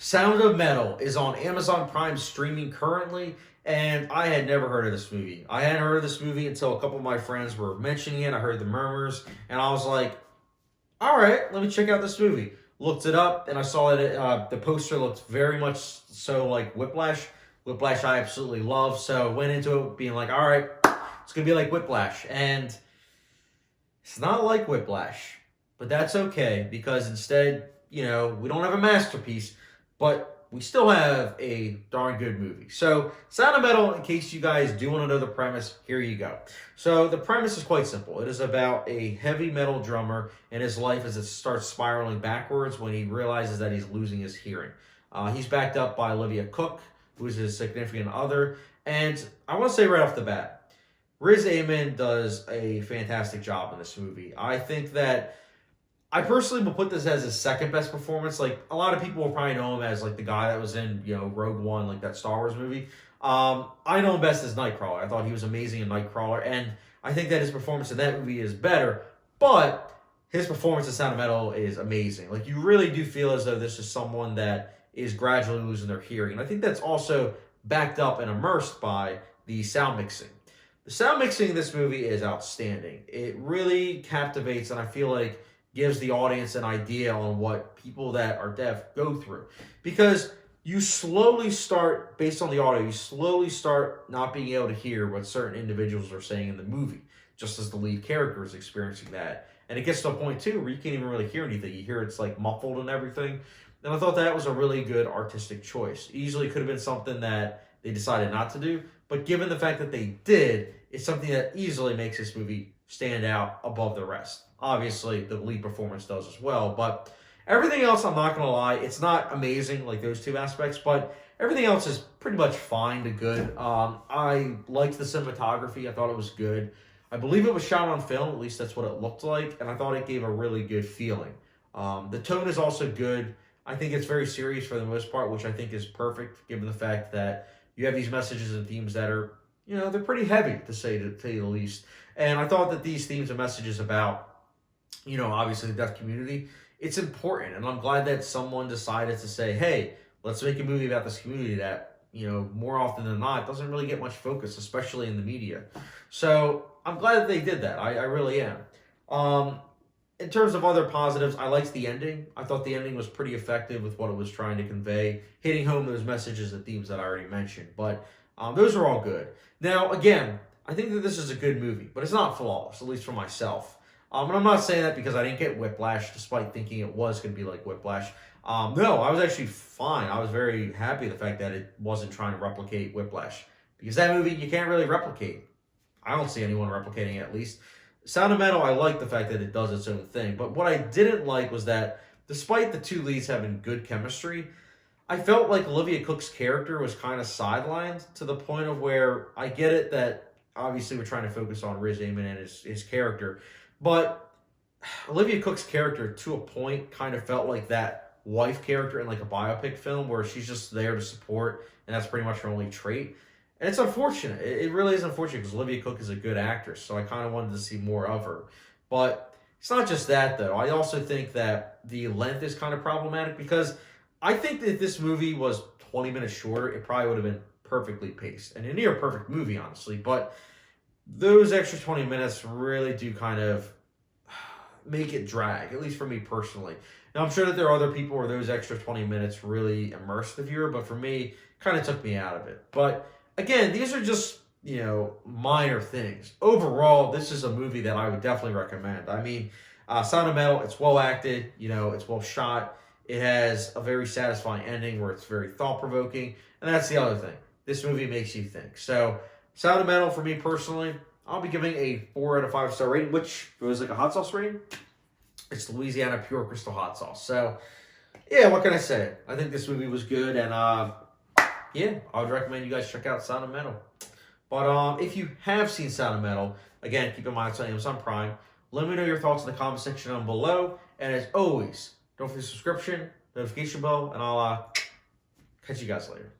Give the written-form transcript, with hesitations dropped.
Sound of Metal is on Amazon Prime streaming currently, and I had never heard of this movie. I hadn't heard of this movie until a couple of my friends were mentioning it. I heard the murmurs, and I was like, all right, let me check out this movie. Looked it up, and I saw that the poster looked very much so like Whiplash. Whiplash I absolutely love, so went into it being like, all right, it's going to be like Whiplash, and it's not like Whiplash, but that's okay, because instead, we don't have a masterpiece, but we still have a darn good movie. So, Sound of Metal, in case you guys do want to know the premise, here you go. So, the premise is quite simple. It is about a heavy metal drummer and his life as it starts spiraling backwards when he realizes that he's losing his hearing. He's backed up by Olivia Cooke, who's his significant other, and I want to say right off the bat, Riz Ahmed does a fantastic job in this movie. I think that I personally will put this as his second best performance. Like, a lot of people will probably know him as like the guy that was in, Rogue One, like that Star Wars movie. I know him best as Nightcrawler. I thought he was amazing in Nightcrawler, and I think that his performance in that movie is better, but his performance in Sound of Metal is amazing. Like, you really do feel as though this is someone that is gradually losing their hearing. And I think that's also backed up and immersed by the sound mixing. The sound mixing in this movie is outstanding. It really captivates, and I feel like gives the audience an idea on what people that are deaf go through. Because you slowly start, based on the audio, you slowly start not being able to hear what certain individuals are saying in the movie, just as the lead character is experiencing that. And it gets to a point, too, where you can't even really hear anything. You hear it's, like, muffled and everything. And I thought that was a really good artistic choice. Easily could have been something that they decided not to do, but given the fact that they did, it's something that easily makes this movie stand out above the rest. Obviously, the lead performance does as well, but everything else, I'm not going to lie, it's not amazing like those two aspects, but everything else is pretty much fine to good. I liked the cinematography. I thought it was good. I believe it was shot on film, at least that's what it looked like, and I thought it gave a really good feeling. The tone is also good. I think it's very serious for the most part, which I think is perfect, given the fact that you have these messages and themes that are, they're pretty heavy, to say the least. And I thought that these themes and messages about, obviously the deaf community, it's important. And I'm glad that someone decided to say, hey, let's make a movie about this community that, more often than not, doesn't really get much focus, especially in the media. So I'm glad that they did that. I really am. In terms of other positives, I liked the ending. I thought the ending was pretty effective with what it was trying to convey, hitting home those messages and themes that I already mentioned. But those are all good. Now, again, I think that this is a good movie, but it's not flawless, at least for myself. And I'm not saying that because I didn't get Whiplash, despite thinking it was going to be like Whiplash. No, I was actually fine. I was very happy the fact that it wasn't trying to replicate Whiplash. Because that movie, you can't really replicate. I don't see anyone replicating it, at least. Sound of Metal, I like the fact that it does its own thing. But what I didn't like was that, despite the two leads having good chemistry, I felt like Olivia Cooke's character was kind of sidelined to the point of where I get it that obviously we're trying to focus on Riz Ahmed and his character. But Olivia Cooke's character, to a point, kind of felt like that wife character in like a biopic film where she's just there to support, and that's pretty much her only trait. And it's unfortunate. It really is unfortunate because Olivia Cooke is a good actress, so I kind of wanted to see more of her. But it's not just that, though. I also think that the length is kind of problematic because I think that if this movie was 20 minutes shorter, it probably would have been perfectly paced. And a near perfect movie, honestly. But those extra 20 minutes really do kind of make it drag, at least for me personally. Now, I'm sure that there are other people where those extra 20 minutes really immerse the viewer, but for me, it kind of took me out of it. But again, these are just, minor things. Overall, this is a movie that I would definitely recommend. I mean, Sound of Metal, it's well acted, it's well shot. It has a very satisfying ending where it's very thought-provoking. And that's the other thing. This movie makes you think. So, Sound of Metal, for me personally, I'll be giving a 4 out of 5 star rating, which was like a hot sauce rating. It's Louisiana Pure Crystal Hot Sauce. So, yeah, what can I say? I think this movie was good, and yeah, I would recommend you guys check out Sound of Metal. But if you have seen Sound of Metal, again, keep in mind it's on Amazon Prime. Let me know your thoughts in the comment section down below. And as always, don't forget the subscription, notification bell, and I'll catch you guys later.